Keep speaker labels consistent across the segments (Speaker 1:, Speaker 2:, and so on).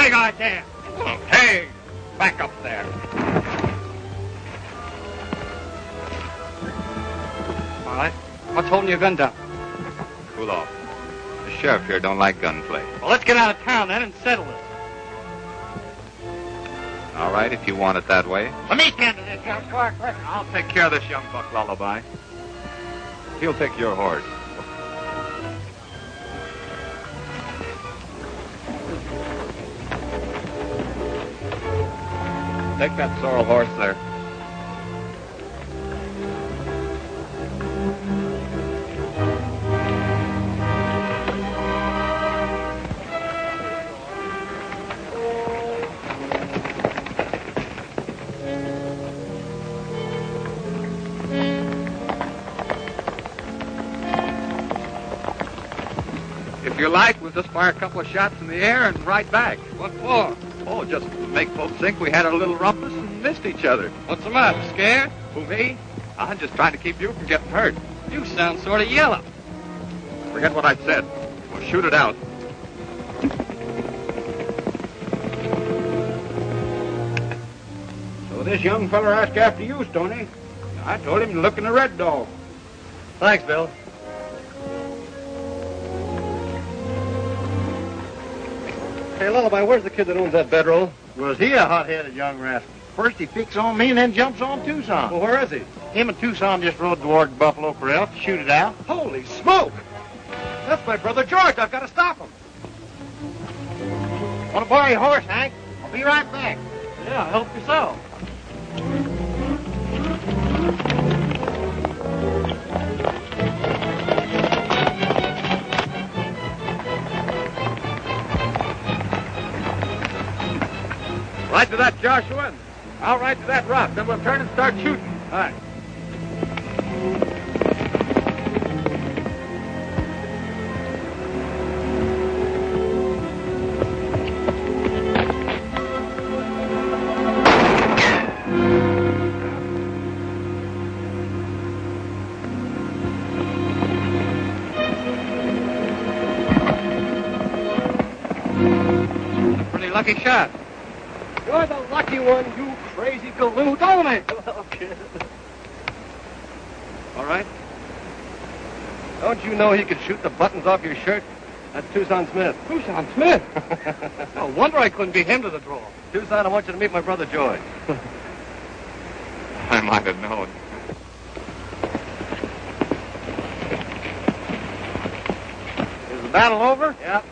Speaker 1: big idea.
Speaker 2: Hey, back up there.
Speaker 1: All right. What's holding your gun down?
Speaker 2: Cool off. The sheriff here don't like gunplay.
Speaker 1: Well, let's get out of town then and settle this.
Speaker 2: All right, if you want it that way.
Speaker 1: Let me tend to this, young Clark.
Speaker 2: I'll take care of this young buck, Lullaby. He'll take your horse. Take that sorrel horse there. If you like, we'll just fire a couple of shots in the air and right back.
Speaker 1: What for?
Speaker 2: Oh, just to make folks think we had a little rumpus and missed each other.
Speaker 1: What's the matter? Scared?
Speaker 2: Who, me? I'm just trying to keep you from getting hurt.
Speaker 1: You sound sort of yellow.
Speaker 2: Forget what I said. We'll shoot it out.
Speaker 3: So this young feller asked after you, Stony. I told him to look in the Red Dog.
Speaker 1: Thanks, Bill. Hey, Lullaby, where's the kid that owns that bedroll?
Speaker 3: Was he a hot-headed young rascal? First he picks on me and then jumps on Tucson.
Speaker 1: Well, where is he?
Speaker 3: Him and Tucson just rode toward Buffalo Corral to shoot it out.
Speaker 1: Holy smoke! That's my brother George. I've got to stop him.
Speaker 3: Want to borrow your horse, Hank? I'll be right back.
Speaker 1: Yeah, help yourself.
Speaker 2: Ride to that, Joshua. I'll ride to that rock. Then we'll turn and start shooting.
Speaker 1: All right. Pretty lucky shot. You're the lucky one, you crazy galoot. Own it. All right. Don't you know he could shoot the buttons off your shirt? That's Tucson Smith. Tucson Smith? No wonder I couldn't beat him to the draw. Tucson, I want you to meet my brother George.
Speaker 2: I might have known.
Speaker 1: Is the battle over? Yeah.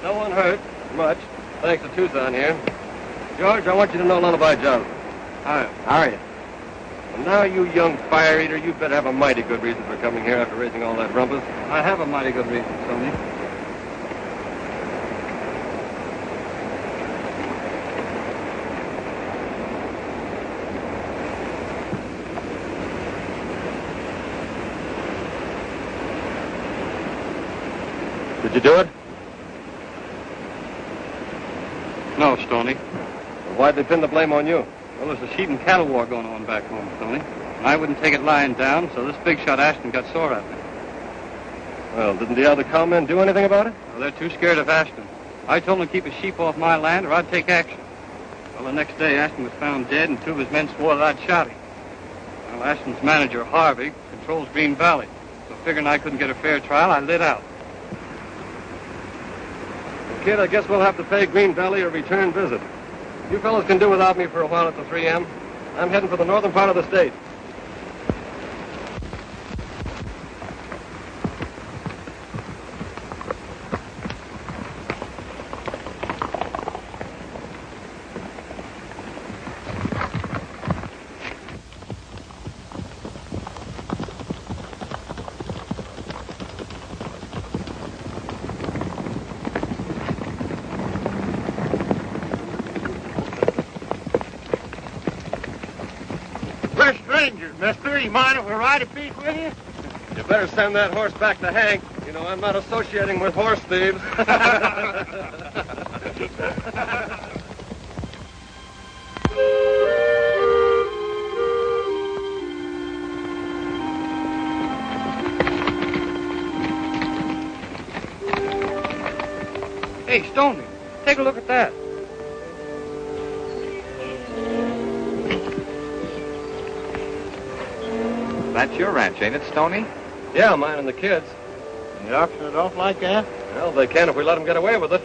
Speaker 1: No one hurt. Much. Thanks to Tucson here. George, I want you to know Lullaby Joslin. How are you? And now, you young fire eater, you better have a mighty good reason for coming here after raising all that rumpus. I have a mighty good reason, Stony. Did you do it? No, Stony. Well, why'd they pin the blame on you? Well, there's a sheep and cattle war going on back home, Stony. And I wouldn't take it lying down, so this big shot Ashton got sore at me. Well, didn't the other cowmen do anything about it? Well, they're too scared of Ashton. I told them to keep his sheep off my land or I'd take action. Well, the next day, Ashton was found dead and two of his men swore that I'd shot him. Well, Ashton's manager, Harvey, controls Green Valley. So figuring I couldn't get a fair trial, I lit out. Kid, I guess we'll have to pay Green Valley a return visit. You fellows can do without me for a while at the 3M. I'm heading for the northern part of the state.
Speaker 3: Mister, you mind if we ride a piece with you?
Speaker 1: You better send that horse back to Hank. You know, I'm not associating with horse thieves. Hey, Stony, take a look at that.
Speaker 2: That's your ranch, ain't it, Stony?
Speaker 1: Yeah, mine and the kids.
Speaker 3: You auction it off like that?
Speaker 1: Well, they can if we let them get away with it.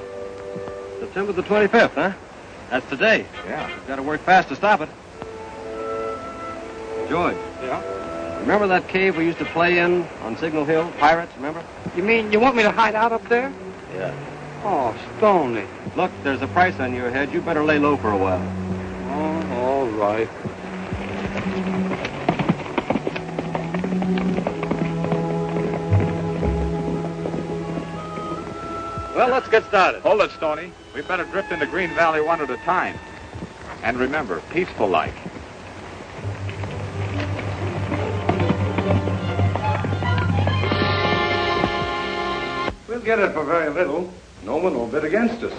Speaker 1: September the 25th, huh? That's today.
Speaker 2: Yeah.
Speaker 1: We've got to work fast to stop it. George.
Speaker 4: Yeah?
Speaker 1: Remember that cave we used to play in on Signal Hill? Pirates, remember?
Speaker 4: You mean you want me to hide out up there?
Speaker 1: Yeah.
Speaker 4: Oh, Stony.
Speaker 1: Look, there's a price on your head. You better lay low for a while.
Speaker 4: Oh, all right.
Speaker 1: Well, let's get started.
Speaker 2: Hold it, Stony. We better drift into Green Valley one at a time. And remember, peaceful like.
Speaker 5: We'll get it for very little. No one will bid against us.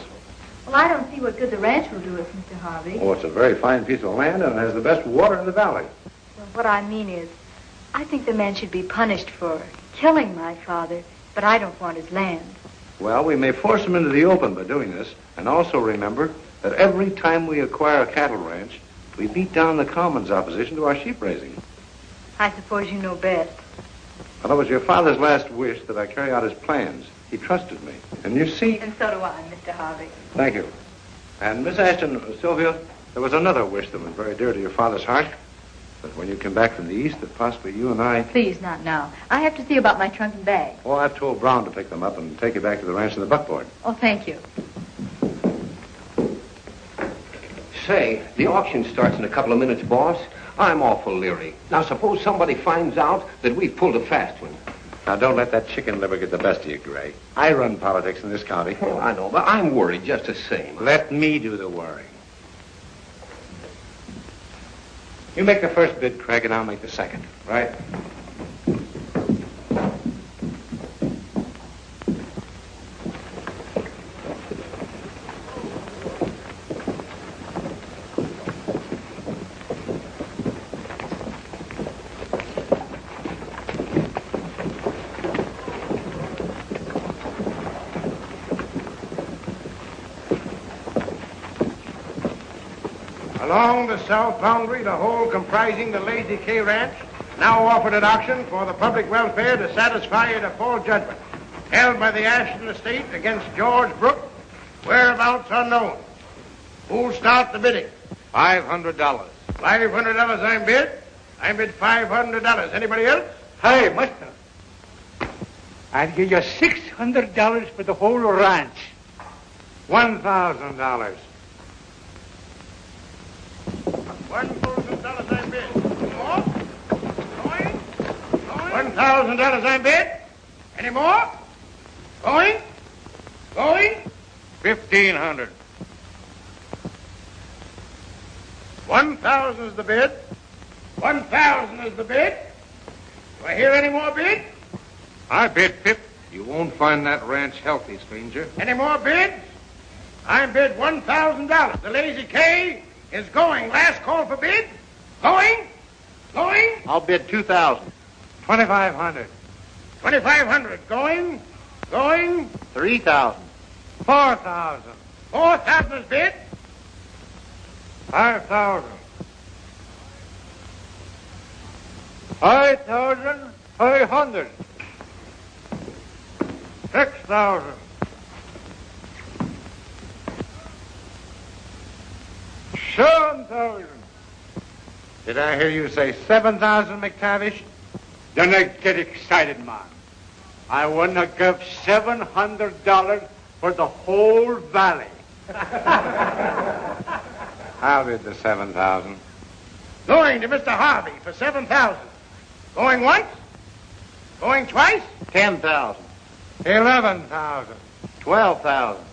Speaker 6: Well, I don't see what good the ranch will do us, Mr. Harvey.
Speaker 5: Oh, it's a very fine piece of land and it has the best water in the valley.
Speaker 6: Well, what I mean is, I think the man should be punished for killing my father, but I don't want his land.
Speaker 5: Well, we may force him into the open by doing this. And also remember that every time we acquire a cattle ranch, we beat down the Commons' opposition to our sheep raising.
Speaker 6: I suppose you know best.
Speaker 5: Well, it was your father's last wish that I carry out his plans. He trusted me. And you see...
Speaker 6: And so do I, Mr. Harvey.
Speaker 5: Thank you. And Miss Ashton, Sylvia, there was another wish that was very dear to your father's heart. That when you came back from the east, that possibly you and I...
Speaker 6: Please, not now. I have to see about my trunk and bag.
Speaker 5: Oh, I've told Brown to pick them up and take you back to the ranch in the buckboard.
Speaker 6: Oh, thank you.
Speaker 7: Say, the auction starts in a couple of minutes, boss. I'm awful leery. Now, suppose somebody finds out that we've pulled a fast one.
Speaker 5: Now, don't let that chicken liver get the best of you, Gray. I run politics in this county.
Speaker 7: Oh, I know, but I'm worried just the same.
Speaker 5: Let me do the worrying. You make the first bid, Craig, and I'll make the second. Right?
Speaker 3: Along the south boundary, the whole comprising the Lazy K Ranch, now offered at auction for the public welfare to satisfy a default judgment held by the Ashton estate against George Brooke, whereabouts unknown. Who'll start the bidding?
Speaker 5: $500.
Speaker 3: $500 I'm bid. I bid $500. Anybody else?
Speaker 4: Hey, mister. I'll give you $600 for the whole ranch.
Speaker 5: $1,000.
Speaker 3: $1,000 I bid. More? Going? $1,000 I bid. Any more? Going? Going?
Speaker 5: 1,500.
Speaker 3: 1,000 is the bid. 1,000 is the bid. Do I hear any more bid?
Speaker 5: I bid 50. You won't find that ranch healthy, stranger.
Speaker 3: Any more bids? I bid $1,000. The Lazy K is going. Last call for bid. Going? Going?
Speaker 5: I'll bid 2,000. 2,500.
Speaker 3: 2,500. Going? Going?
Speaker 5: 3,000. 4,000.
Speaker 3: 4,000 is bid.
Speaker 5: 5,000. 5,500. 6,000. 7,000. Did I hear you say 7,000, McTavish?
Speaker 4: Don't get excited, man. I want to give $700 for the whole valley.
Speaker 5: I'll bid the 7,000.
Speaker 3: Going to Mr. Harvey for 7,000. Going once? Going twice?
Speaker 5: 10,000. 11,000. 12,000.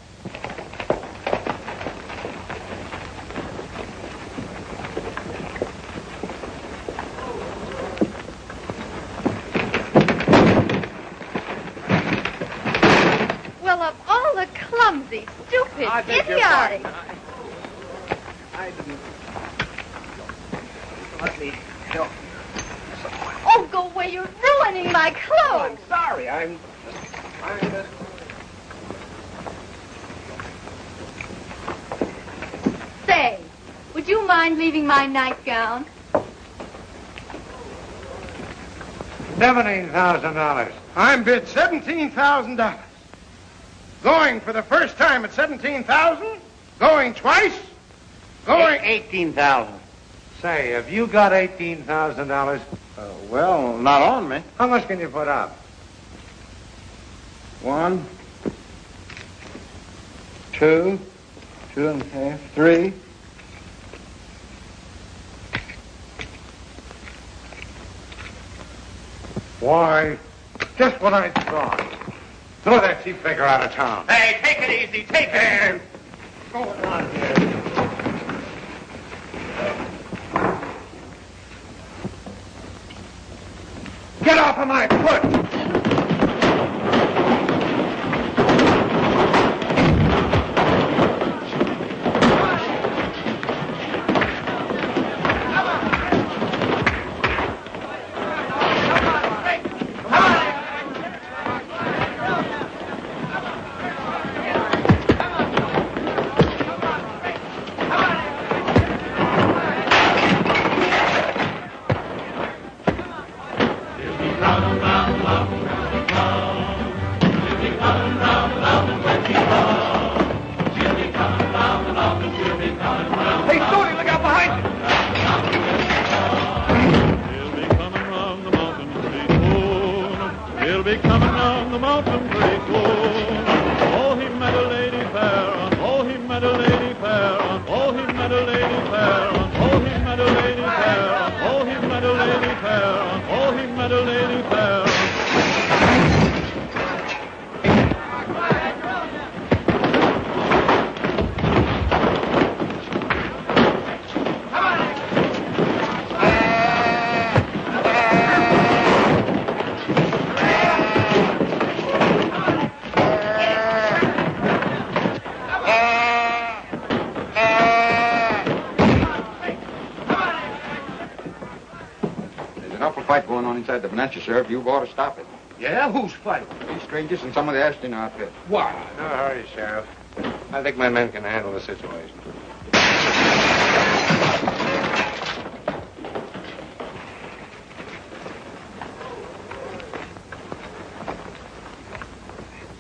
Speaker 6: Well, of all the clumsy, stupid,
Speaker 2: I think you're
Speaker 6: idiotic...
Speaker 2: right. I didn't... Let me help.
Speaker 6: Oh, go away. You're ruining my
Speaker 2: Oh,
Speaker 6: clothes.
Speaker 2: I'm sorry. I'm just...
Speaker 6: Say, would you mind leaving my nightgown?
Speaker 4: $17,000.
Speaker 3: I'm bid $17,000. Going for the first time at $17,000? Going twice? Going...
Speaker 1: $18,000.
Speaker 4: Say, have you got $18,000?
Speaker 3: Well, not on me.
Speaker 4: How much can you put up?
Speaker 3: 1, 2, 2.5, 3.
Speaker 4: Why, just what I thought. Throw that cheap figure out of town.
Speaker 1: Hey, take it easy. Take it.
Speaker 4: What's going on here? Get off of my foot!
Speaker 8: The Venantia, Sheriff, you ought to stop it.
Speaker 3: Yeah? Who's fighting?
Speaker 8: These strangers and some of the Ashton outfit.
Speaker 3: What?
Speaker 5: No hurry, Sheriff. I think my men can handle the situation.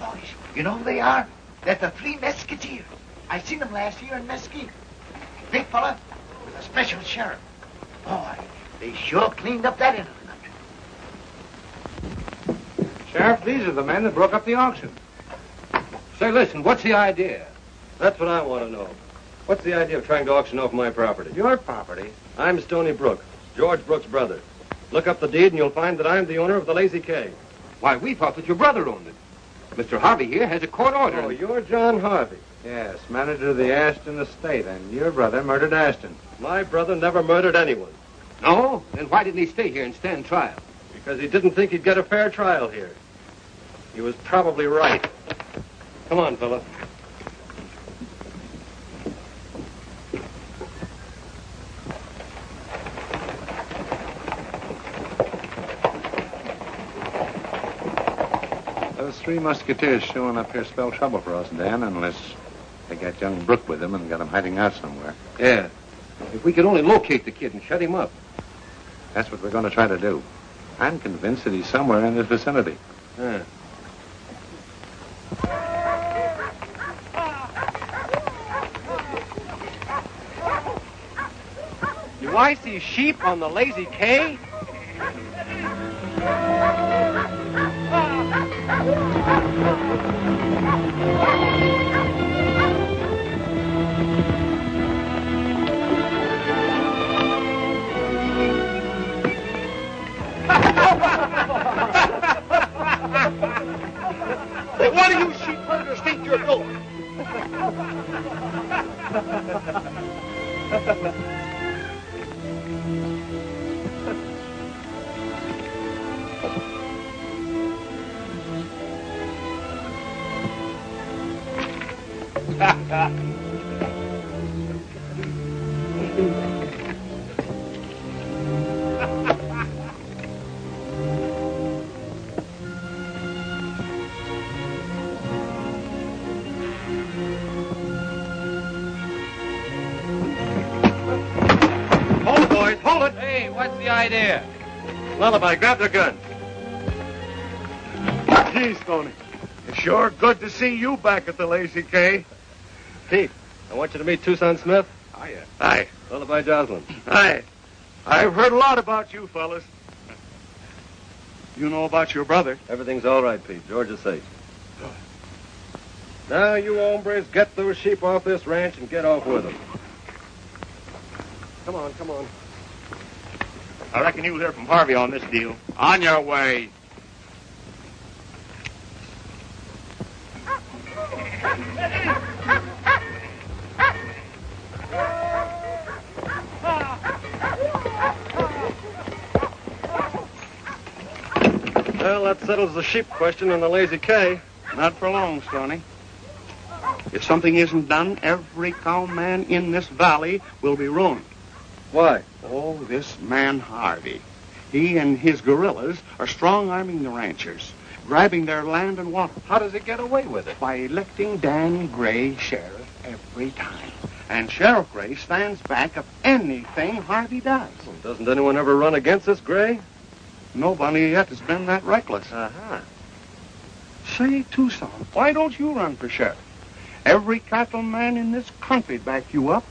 Speaker 9: Boys, you know who they are? They're the Three Mesquiteers. I seen them last year in Mesquite. Big fella with a special sheriff. Boy, they sure cleaned up that end of the country.
Speaker 5: Sheriff, these are the men that broke up the auction.
Speaker 7: Say, listen, what's the idea?
Speaker 1: That's what I want to know. What's the idea of trying to auction off my property?
Speaker 5: Your property?
Speaker 1: I'm Stony Brooke, George Brooke's brother. Look up the deed and you'll find that I'm the owner of the Lazy K.
Speaker 7: Why, we thought that your brother owned it. Mr. Harvey here has a court order.
Speaker 1: Oh, you're John Harvey.
Speaker 5: Yes, manager of the Ashton estate, and your brother murdered Ashton.
Speaker 1: My brother never murdered anyone.
Speaker 7: No? Then why didn't he stay here and stand trial?
Speaker 1: Because he didn't think he'd get a fair trial here. He was probably right. Come on, fella.
Speaker 5: Those Three Musketeers showing up here spell trouble for us, Dan, unless they got young Brooke with them and got him hiding out somewhere.
Speaker 7: Yeah. If we could only locate the kid and shut him up.
Speaker 5: That's what we're going to try to do. I'm convinced that he's somewhere in this vicinity.
Speaker 1: Yeah. Do I see sheep on the Lazy K?
Speaker 9: One of you sheep herders think you're going.
Speaker 1: Hold it, boys, hold it. Hey, what's the idea? Lullaby, grab the gun.
Speaker 4: Gee, Stony. It's sure good to see you back at the Lazy K.
Speaker 1: Pete, I want you to meet Tucson Smith.
Speaker 4: Hiya.
Speaker 1: Hi. Lullaby Joslin.
Speaker 4: Hi. I've heard a lot about you fellas. You know about your brother?
Speaker 1: Everything's all right, Pete. George is safe.
Speaker 4: Good.
Speaker 1: Now, you hombres, get those sheep off this ranch and get off with them. Come on, come on.
Speaker 2: I reckon you'll hear from Harvey on this deal. On your way.
Speaker 1: Well, that settles the sheep question in the Lazy K.
Speaker 4: Not for long, Stony. If something isn't done, every cowman in this valley will be ruined.
Speaker 1: Why?
Speaker 4: Oh, this man Harvey. He and his guerrillas are strong-arming the ranchers, grabbing their land and water.
Speaker 5: How does he get away with it?
Speaker 4: By electing Dan Gray sheriff every time. And Sheriff Gray stands back of anything Harvey does.
Speaker 1: Well, doesn't anyone ever run against this Gray?
Speaker 4: Nobody yet has been that reckless.
Speaker 1: Uh-huh.
Speaker 4: Say, Tucson, why don't you run for sheriff? Every cattleman in this country'd back you up.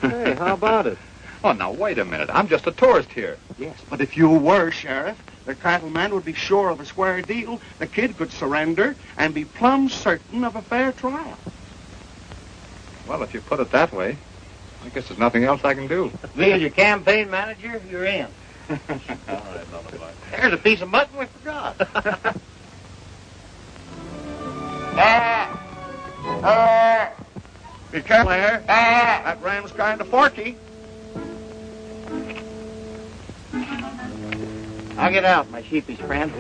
Speaker 1: Hey, how about it?
Speaker 8: Oh, now, wait a minute. I'm just a tourist here.
Speaker 4: Yes, but if you were sheriff, the cattleman would be sure of a square deal. The kid could surrender and be plumb certain of a fair trial.
Speaker 8: Well, if you put it that way, I guess there's nothing else I can do.
Speaker 9: Me as your campaign manager, you're in.
Speaker 1: All right, Lullaby.
Speaker 9: There's a piece of mutton we forgot.
Speaker 4: Be careful there. That ram's kind of forky.
Speaker 9: I'll get out, my sheepish friend.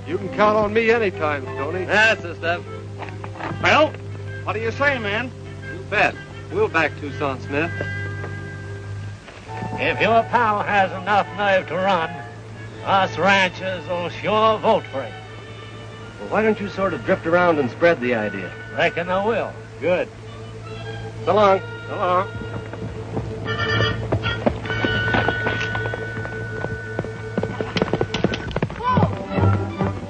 Speaker 1: You can count on me anytime, Stony.
Speaker 9: That's the stuff.
Speaker 4: Well, what do you say, man?
Speaker 1: You bet. We'll back Tucson Smith.
Speaker 9: If your pal has enough nerve to run, us ranchers will sure vote for him.
Speaker 1: Well, why don't you sort of drift around and spread the idea?
Speaker 9: Reckon I will.
Speaker 1: Good. So long.
Speaker 9: So long.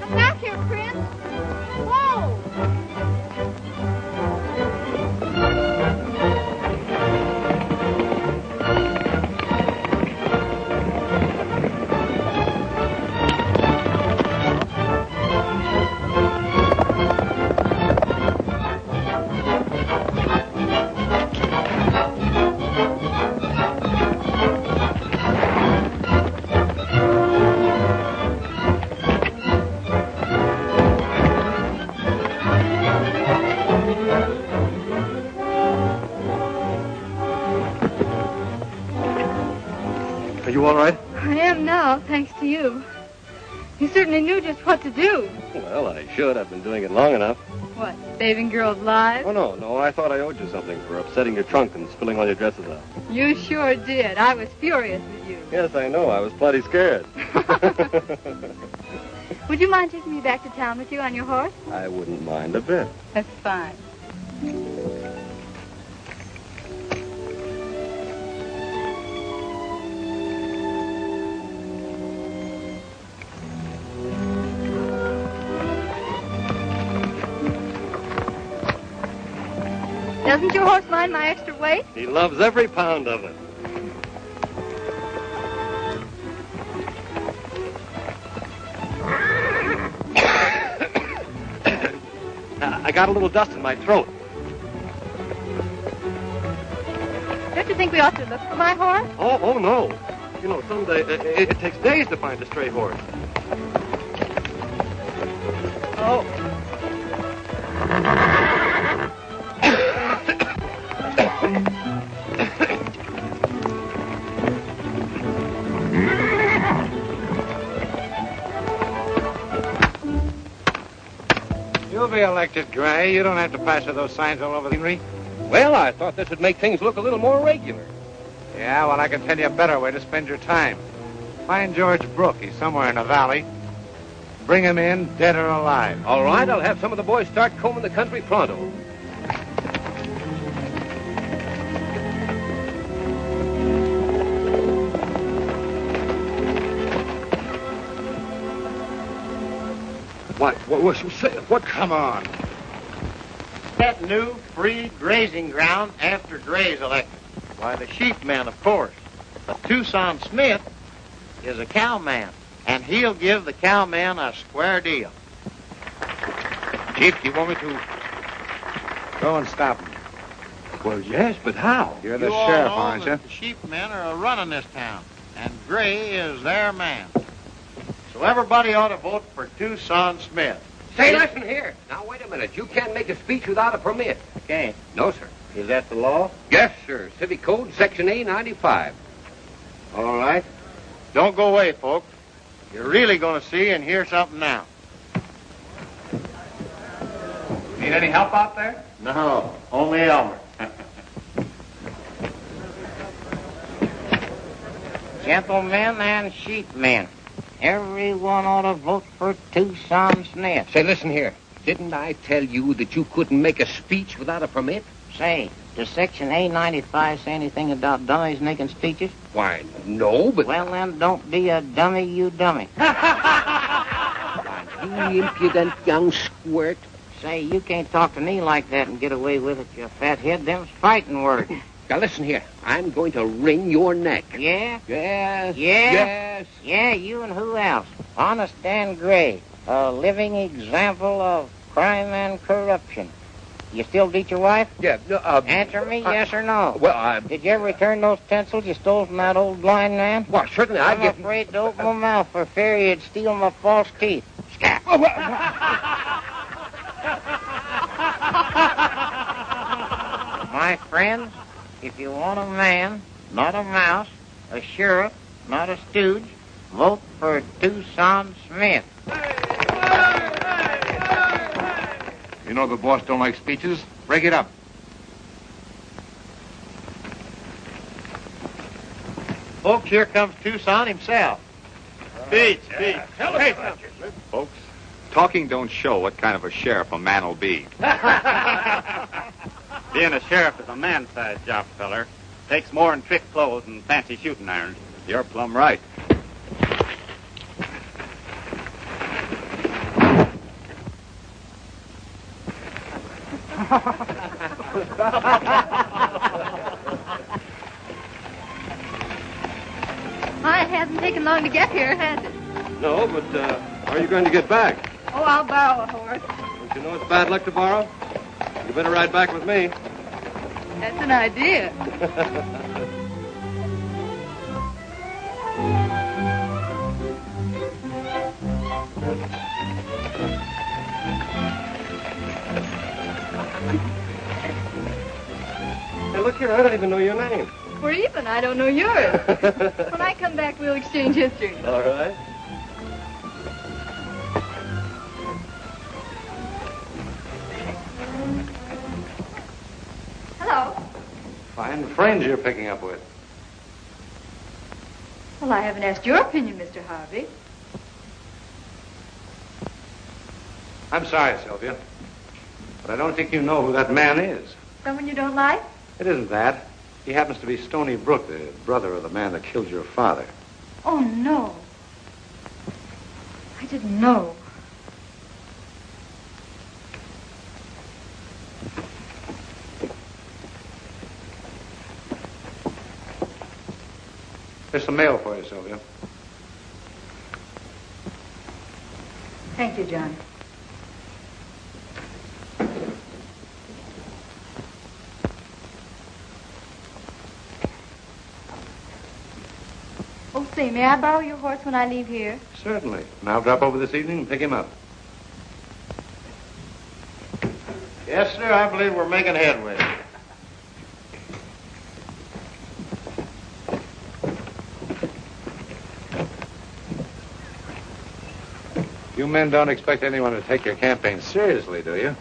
Speaker 6: Come back here, Prince. Whoa!
Speaker 1: Are you all right?
Speaker 6: I am now, thanks to you. You certainly knew just what to do.
Speaker 1: Well, I should. I've been doing it long enough.
Speaker 6: What, saving girls' lives?
Speaker 1: Oh, no. I thought I owed you something for upsetting your trunk and spilling all your dresses out.
Speaker 6: You sure did. I was furious with you.
Speaker 1: Yes, I know. I was plenty scared.
Speaker 6: Would you mind taking me back to town with you on your horse?
Speaker 1: I wouldn't mind a bit.
Speaker 6: That's fine. Doesn't your horse mind my extra weight?
Speaker 1: He loves every pound of it. I got a little dust in my throat.
Speaker 6: Don't you think we ought to look for my horse?
Speaker 1: Oh, no. You know, someday, it takes days to find a stray horse. Oh.
Speaker 3: You'll be elected, Gray. You don't have to plaster those signs all over the greenery.
Speaker 1: Well, I thought this would make things look a little more regular.
Speaker 5: Yeah, well, I can tell you a better way to spend your time. Find George Brooke. He's somewhere in the valley. Bring him in, dead or alive.
Speaker 7: All right, I'll have some of the boys start combing the country pronto. What?
Speaker 3: Come on. That new free grazing ground after Gray's elected. Why, the sheepman, of course. But Tucson Smith is a cowman, and he'll give the cowman a square deal. Chief, do you want me to...
Speaker 5: Go and stop him.
Speaker 7: Well, yes, but how?
Speaker 5: You're the
Speaker 3: You all
Speaker 5: sheriff,
Speaker 3: know
Speaker 5: aren't you?
Speaker 3: that the sheepmen are running this town, and Gray is their man. So everybody ought to vote for Tucson Smith.
Speaker 7: Say, listen here. Now, wait a minute. You can't make a speech without a permit.
Speaker 3: I can't.
Speaker 7: No, sir.
Speaker 3: Is that the law?
Speaker 7: Yes, sir. Civic Code, Section A95.
Speaker 3: All right. Don't go away, folks. You're really going to see and hear something now.
Speaker 1: Need any help out there?
Speaker 3: No, only Elmer. Gentlemen and sheepmen, everyone ought to vote for Tucson Smith.
Speaker 7: Say, listen here. Didn't I tell you that you couldn't make a speech without a permit?
Speaker 3: Say, does Section A95 say anything about dummies making speeches?
Speaker 7: Why, no, but...
Speaker 3: Well, then, don't be a dummy, you dummy.
Speaker 7: Why, you impudent young squirt.
Speaker 3: Say, you can't talk to me like that and get away with it, you fathead. Them's fighting words.
Speaker 7: Now, listen here. I'm going to wring your neck.
Speaker 3: Yeah?
Speaker 7: Yes.
Speaker 3: Yeah?
Speaker 7: Yes.
Speaker 3: Yeah, you and who else? Honest Dan Gray, a living example of crime and corruption. You still beat your wife?
Speaker 7: Yeah.
Speaker 3: Answer me, yes or no.
Speaker 7: Well,
Speaker 3: Did you ever return those pencils you stole from that old blind man?
Speaker 7: Well, certainly
Speaker 3: I'm afraid to open my mouth for fear you'd steal my false teeth. Scat. My friends, if you want a man, not a mouse, a sheriff, not a stooge, vote for Tucson Smith.
Speaker 8: You know the boss don't like speeches. Break it up.
Speaker 3: Folks, here comes Tucson himself.
Speaker 2: Speech. Tell us about yourself.
Speaker 8: Folks, talking don't show what kind of a sheriff a man will be.
Speaker 1: Being a sheriff is a man-sized job, feller. Takes more than thick clothes and fancy shooting irons.
Speaker 8: You're plumb right.
Speaker 6: It hasn't taken long to get here, has it?
Speaker 1: No, but how are you going to get back?
Speaker 6: Oh, I'll borrow a horse.
Speaker 1: Don't you know it's bad luck to borrow? You better ride back with me.
Speaker 6: That's an idea.
Speaker 1: Hey, look here, I don't even know your name.
Speaker 6: We're even. I don't know yours. When I come back, we'll exchange history.
Speaker 1: All right.
Speaker 6: Hello.
Speaker 5: Fine friends you're picking up with.
Speaker 6: Well, I haven't asked your opinion, Mr. Harvey.
Speaker 5: I'm sorry, Sylvia, but I don't think you know who that man is.
Speaker 6: Someone you don't like?
Speaker 5: It isn't that. He happens to be Stony Brooke, the brother of the man that killed your father.
Speaker 6: Oh, no. I didn't know.
Speaker 5: There's some mail for you, Sylvia.
Speaker 6: Thank you, John. Oh, say, may I borrow your horse when I leave here?
Speaker 5: Certainly. And I'll drop over this evening and pick him up.
Speaker 3: Yes, sir, I believe we're making headway.
Speaker 5: You men don't expect anyone to take your campaign seriously, do you?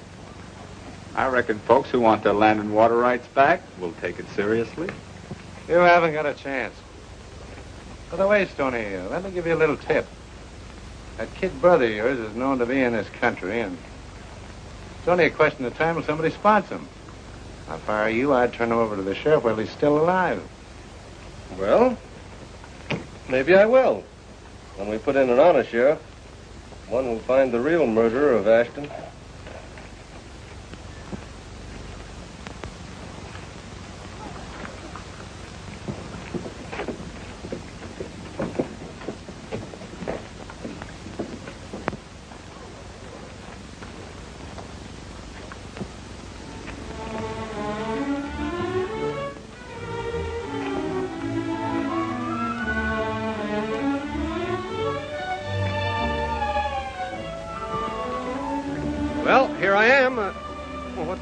Speaker 8: I reckon folks who want their land and water rights back will take it seriously.
Speaker 5: You haven't got a chance. By the way, Stony, let me give you a little tip. That kid brother of yours is known to be in this country, and it's only a question of time till somebody spots him. If I were you, I'd turn him over to the sheriff while he's still alive.
Speaker 1: Well, maybe I will. When we put in an honest sheriff, one who'll find the real murderer of Ashton. Well, here I am. What?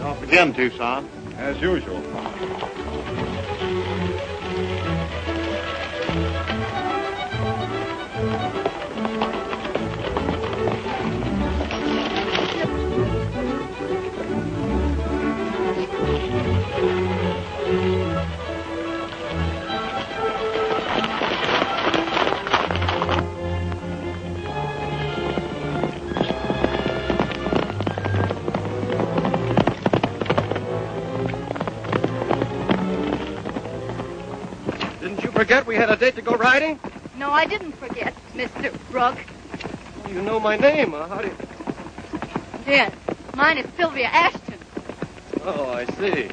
Speaker 3: Off again, Tucson.
Speaker 8: As usual.
Speaker 1: Forget we had a date to go riding?
Speaker 6: No, I didn't forget, Mr. Brooke.
Speaker 1: Oh, you know my name. How do you...
Speaker 6: Yes, mine is Sylvia Ashton.
Speaker 1: Oh, I see.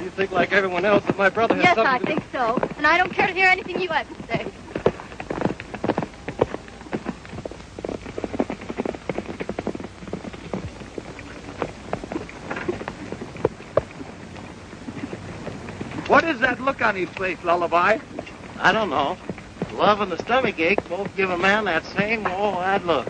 Speaker 1: You think like everyone else that my brother has
Speaker 6: Yes,
Speaker 1: something
Speaker 6: I
Speaker 1: to do...
Speaker 6: think so. And I don't care to hear anything you have to say.
Speaker 9: What is that look on his face, Lullaby?
Speaker 3: I don't know. Love and the stomach ache both give a man that same old look.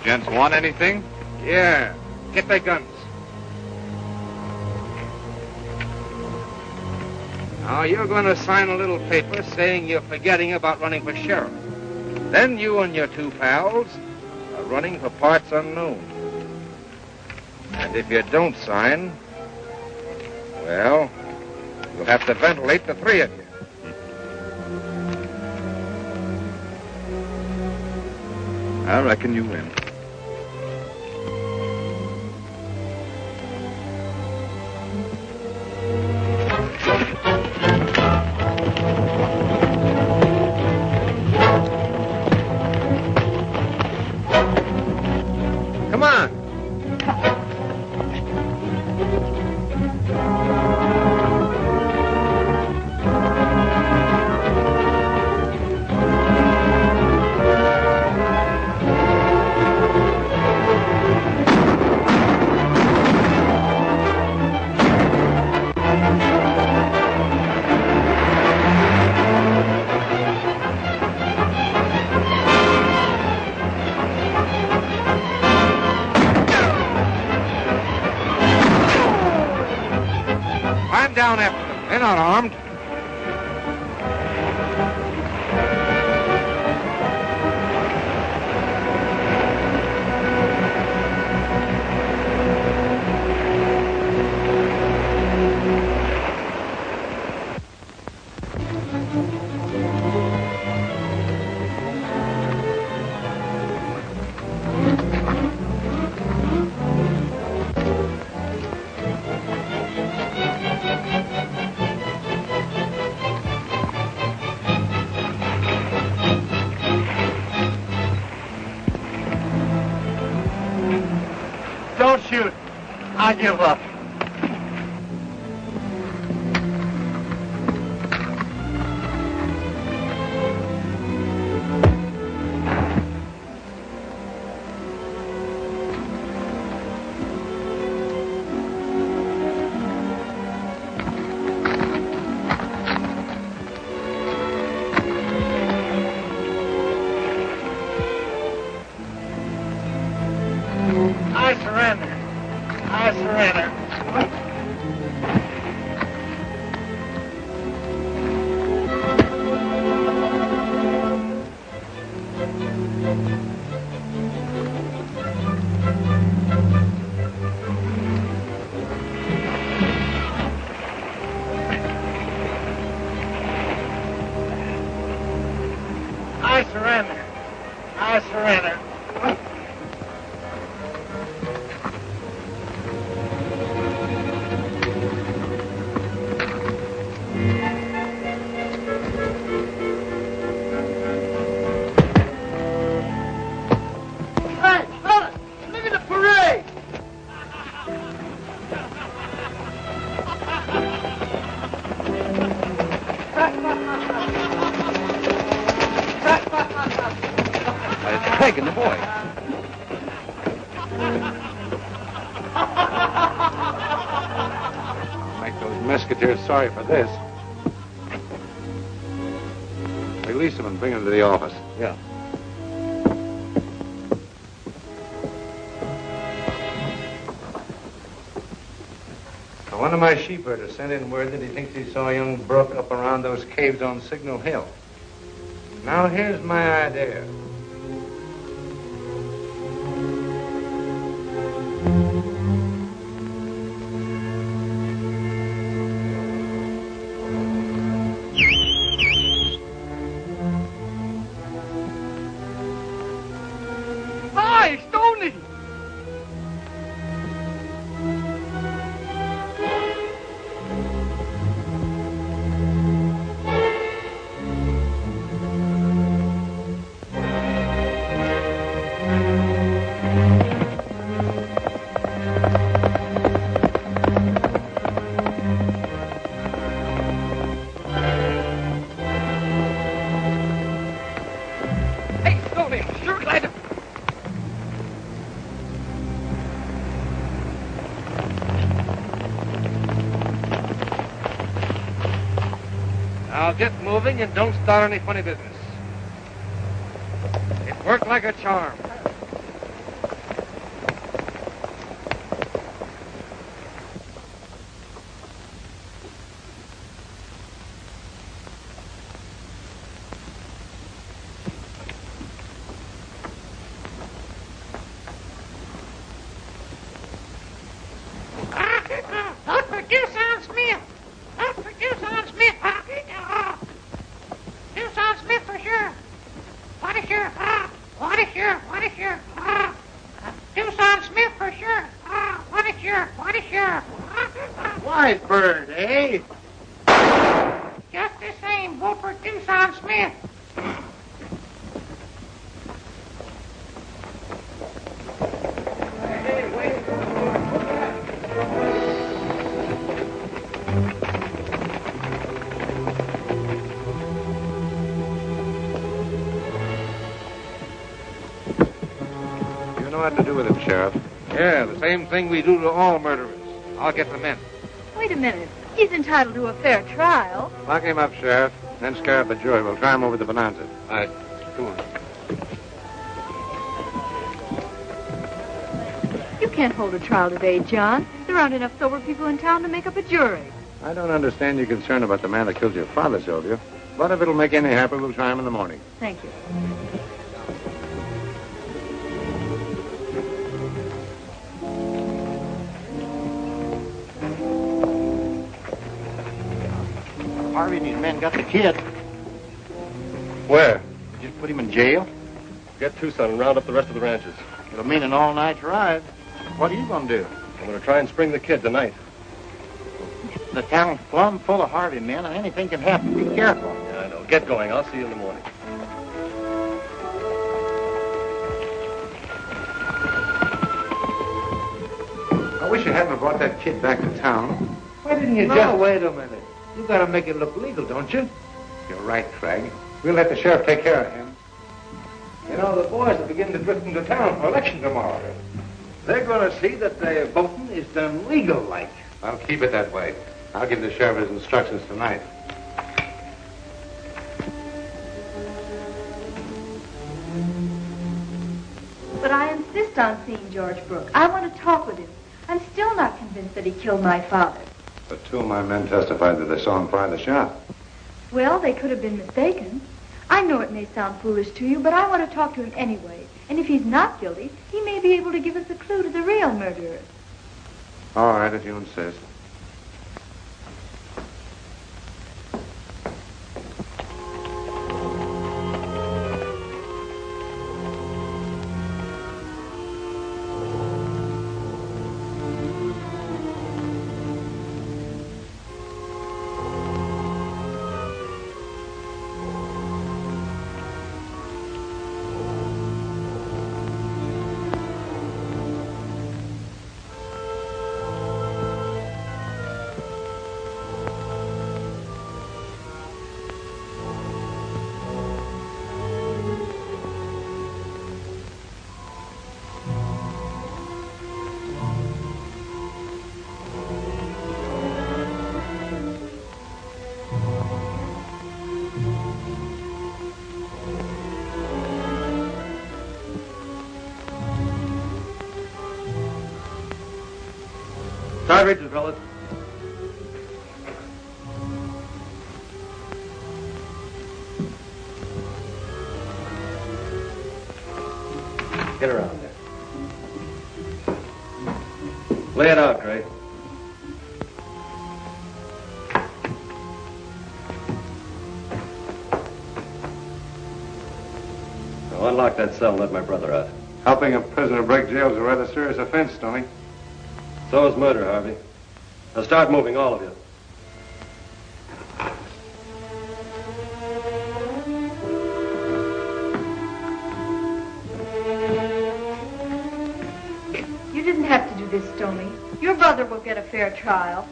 Speaker 8: Gents want anything?
Speaker 2: Yeah. Get their guns. Now, you're going to sign a little paper saying you're forgetting about running for sheriff. Then you and your two pals are running for parts unknown. And if you don't sign, well, you'll have to ventilate the three of you.
Speaker 8: I reckon you win.
Speaker 2: Come on. Down after them. They're not armed.
Speaker 3: Don't shoot. I give up.
Speaker 9: surrender. I surrender. Hey, fellas, look at the parade.
Speaker 1: It's Craig and the boy.
Speaker 5: I'll make those Mesquiteers sorry for this. Release them and bring them to the office.
Speaker 1: Yeah.
Speaker 5: Now, one of my sheepherders sent in word that he thinks he saw young Brooke up around those caves on Signal Hill. Now, here's my idea.
Speaker 9: Hi, Stony. Hey, Stony, sure glad to...
Speaker 2: Now get moving and don't start any funny business. It worked like a charm.
Speaker 9: Not for Tucson Smith. Not for Tucson Smith. Tucson Smith for sure. What is sure? What is sure? What is sure? Tucson Smith for sure. What is sure? What is sure?
Speaker 4: White bird, eh?
Speaker 9: Just the same, vote for Tucson Smith.
Speaker 5: You know what to do with him, Sheriff.
Speaker 2: Yeah, the same thing we do to all murderers. I'll get the men.
Speaker 6: Wait a minute. He's entitled to a fair trial.
Speaker 5: Lock him up, Sheriff. Then scare up the jury. We'll try him over the bonanza.
Speaker 1: All right. Come on.
Speaker 6: You can't hold a trial today, John. There aren't enough sober people in town to make up a jury.
Speaker 5: I don't understand your concern about the man that killed your father, Sylvia. But if it'll make any happy, we'll try him in the morning.
Speaker 6: Thank you.
Speaker 4: Harvey and his men got the kid.
Speaker 1: Where?
Speaker 4: Just put him in jail.
Speaker 1: Get Tucson and round up the rest of the ranches.
Speaker 4: It'll mean an all-night ride. What are you going to do?
Speaker 1: I'm going to try and spring the kid tonight.
Speaker 4: The town's plumb full of Harvey men, and anything can happen. Be careful.
Speaker 1: Yeah, I know. Get going. I'll see you in the morning.
Speaker 5: I wish you hadn't brought that kid back to town.
Speaker 2: Why didn't you just... wait a minute. You gotta make it look legal, don't you?
Speaker 5: You're right, Craig. We'll let the sheriff take care of him.
Speaker 2: You know, the boys will begin to drift into town for election tomorrow. They're gonna see that their voting is done legal-like.
Speaker 5: I'll keep it that way. I'll give the sheriff his instructions tonight.
Speaker 6: But I insist on seeing George Brooke. I want to talk with him. I'm still not convinced that he killed my father.
Speaker 5: But two of my men testified that they saw him fire the shot.
Speaker 6: Well, they could have been mistaken. I know it may sound foolish to you, but I want to talk to him anyway. And if he's not guilty, he may be able to give us a clue to the real murderer.
Speaker 5: All right, if you insist.
Speaker 1: Start reaching, fellas. Get around there. Lay it out, Gray. Now unlock that cell and let my brother out.
Speaker 5: Helping a prisoner break jail is a rather serious offense, Stony.
Speaker 1: So is murder, Harvey. Now start moving, all of you.
Speaker 6: You didn't have to do this, Stony. Your brother will get a fair trial.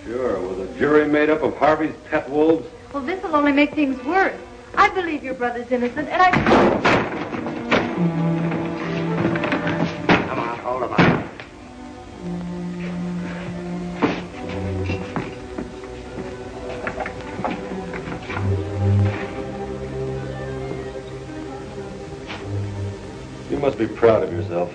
Speaker 1: Sure, with a jury made up of Harvey's pet wolves.
Speaker 6: Well, this will only make things worse. I believe your brother's innocent, and I...
Speaker 9: Come on, hold him up.
Speaker 1: You must be proud of yourself.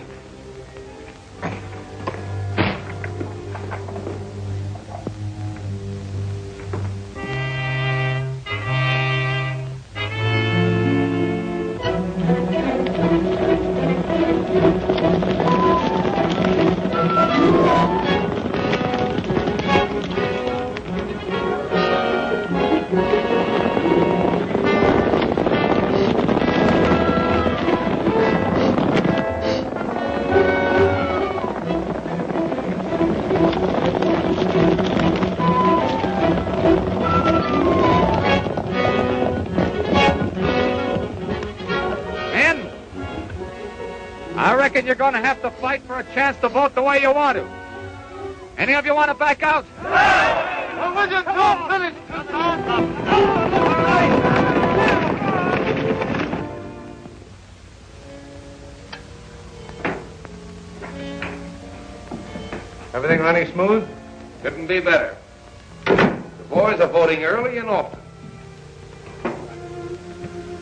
Speaker 2: You're going to have to fight for a chance to vote the way you want to. Any of you want to back out? Collision to finish.
Speaker 5: Everything running smooth?
Speaker 2: Couldn't be better. The boys are voting early and often.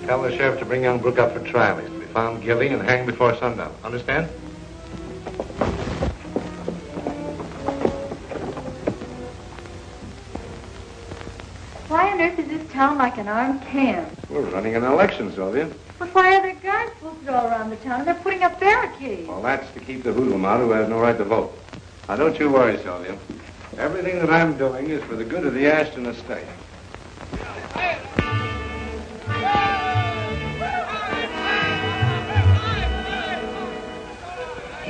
Speaker 5: Tell the sheriff to bring young Brooke up for trial. He's to be found guilty and hanged before sundown. Understand?
Speaker 6: Why on earth is this town like an armed camp?
Speaker 5: We're running an election, Sylvia.
Speaker 6: But why are there guards posted all around the town? They're putting up barricades.
Speaker 5: Well, that's to keep the hoodlum out who has no right to vote. Now, don't you worry, Sylvia. Everything that I'm doing is for the good of the Ashton estate.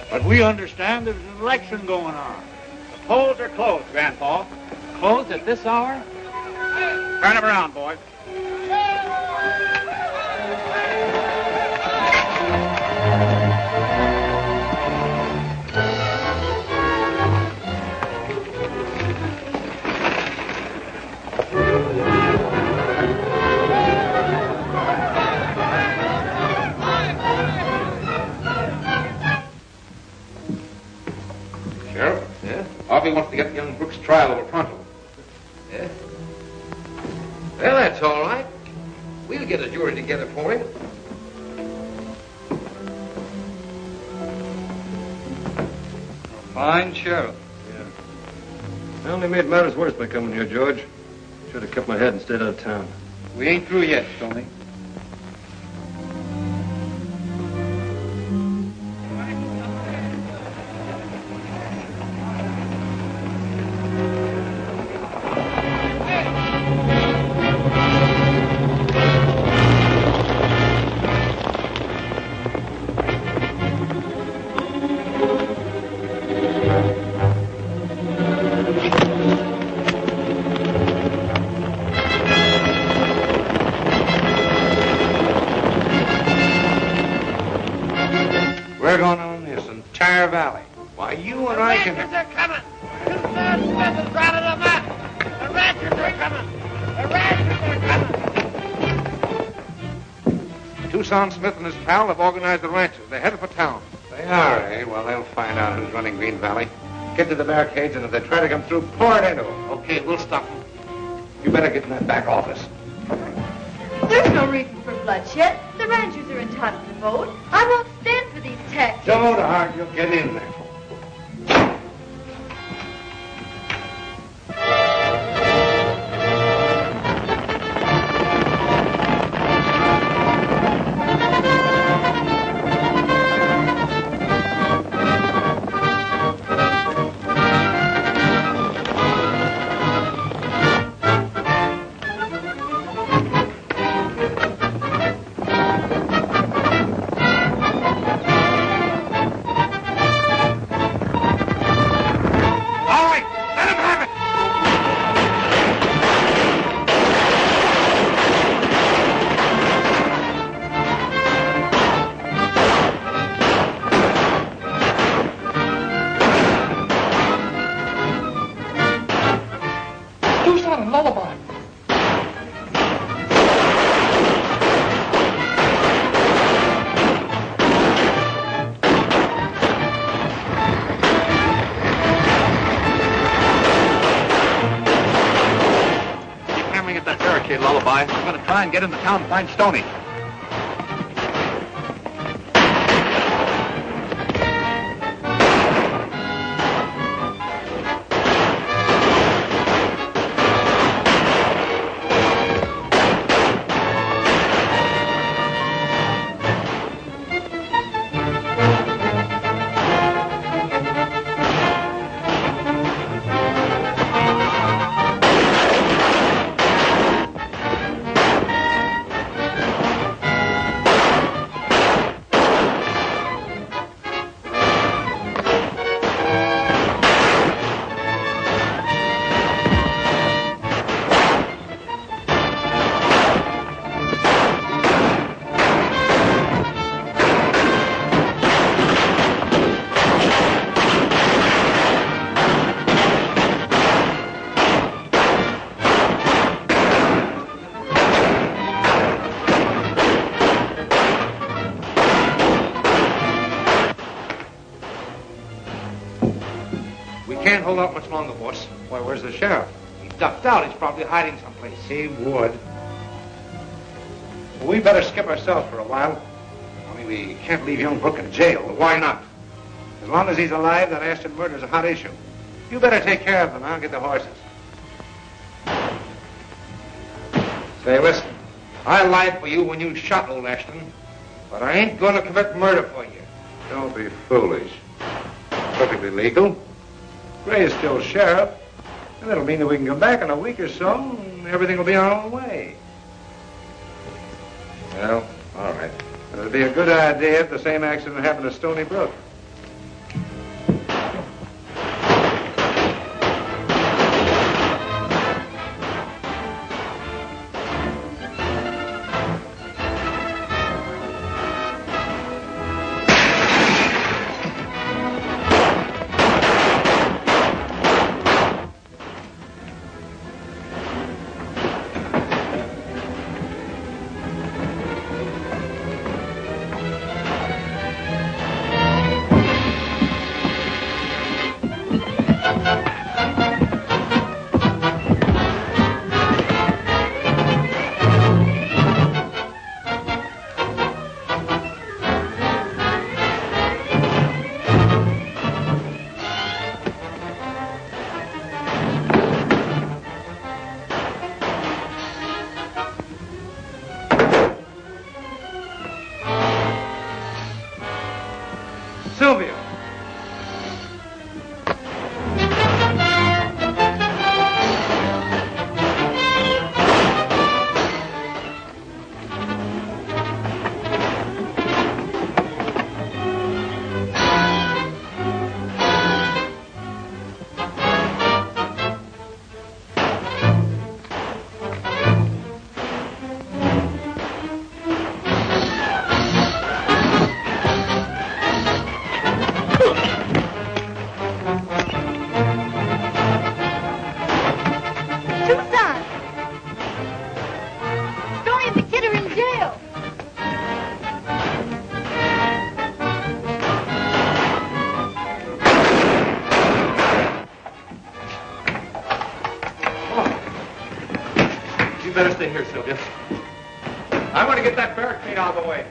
Speaker 10: But we understand there's an election going on. The polls are closed, Grandpa.
Speaker 2: Closed at this hour?
Speaker 10: Turn them around, boys.
Speaker 2: Sheriff? Yeah? Harvey wants to get young Brooke's trial over pronto. Yeah? Well, that's all right. We'll get a jury together for him.
Speaker 1: Fine sheriff. Yeah. I only made matters worse by coming here, George. Should have kept my head and stayed out of town.
Speaker 11: We ain't through yet, Stony.
Speaker 5: We're going on this entire valley. Why, you and I can...
Speaker 9: The ranchers are coming. Tucson Smith is running them up. The ranchers are coming. The ranchers are coming.
Speaker 2: Tucson Smith and his pal have organized the ranchers. They're headed for town.
Speaker 5: They are, eh? Well, they'll find out who's running Green Valley. Get to the barricades, and if they try to come through, pour it into them.
Speaker 2: Okay, we'll stop them.
Speaker 5: You better get in that back office.
Speaker 6: There's no reason for bloodshed. The ranchers are entitled to vote. I won't stand for these taxes.
Speaker 5: Don't hard, you'll get in there.
Speaker 7: why. I'm going to try and get into town and find Stony.
Speaker 2: Hold out much longer, boss.
Speaker 5: Why, where's the sheriff?
Speaker 2: He ducked out. He's probably hiding someplace.
Speaker 5: He would. Well, we better skip ourselves for a while. I mean, we can't leave young Brooke in jail.
Speaker 2: Why not?
Speaker 5: As long as he's alive, that Ashton murder's a hot issue. You better take care of him. I'll get the horses.
Speaker 2: Say, listen. I lied for you when you shot old Ashton, but I ain't going to commit murder for you.
Speaker 5: Don't be foolish. Perfectly legal. Gray's still sheriff, and that'll mean that we can come back in a week or so, and everything will be our own way. Well, all right. It'll be a good idea if the same accident happened to Stony Brook.
Speaker 2: Sylvia.
Speaker 6: Tucson! Stony and the kid are in jail.
Speaker 2: You better stay here, Sylvia. I want to get that barricade out of the way.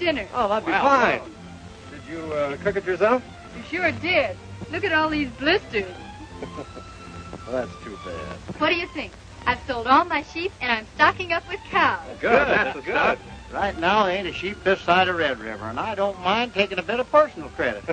Speaker 12: dinner.
Speaker 1: Oh, that'd be fine. Did you cook it yourself?
Speaker 12: You sure did. Look at all these blisters.
Speaker 1: Well, that's too bad.
Speaker 12: What do you think? I've sold all my sheep, and I'm stocking up with cows.
Speaker 1: Good, that's good.
Speaker 10: Right now, there ain't a sheep this side of Red River, and I don't mind taking a bit of personal credit.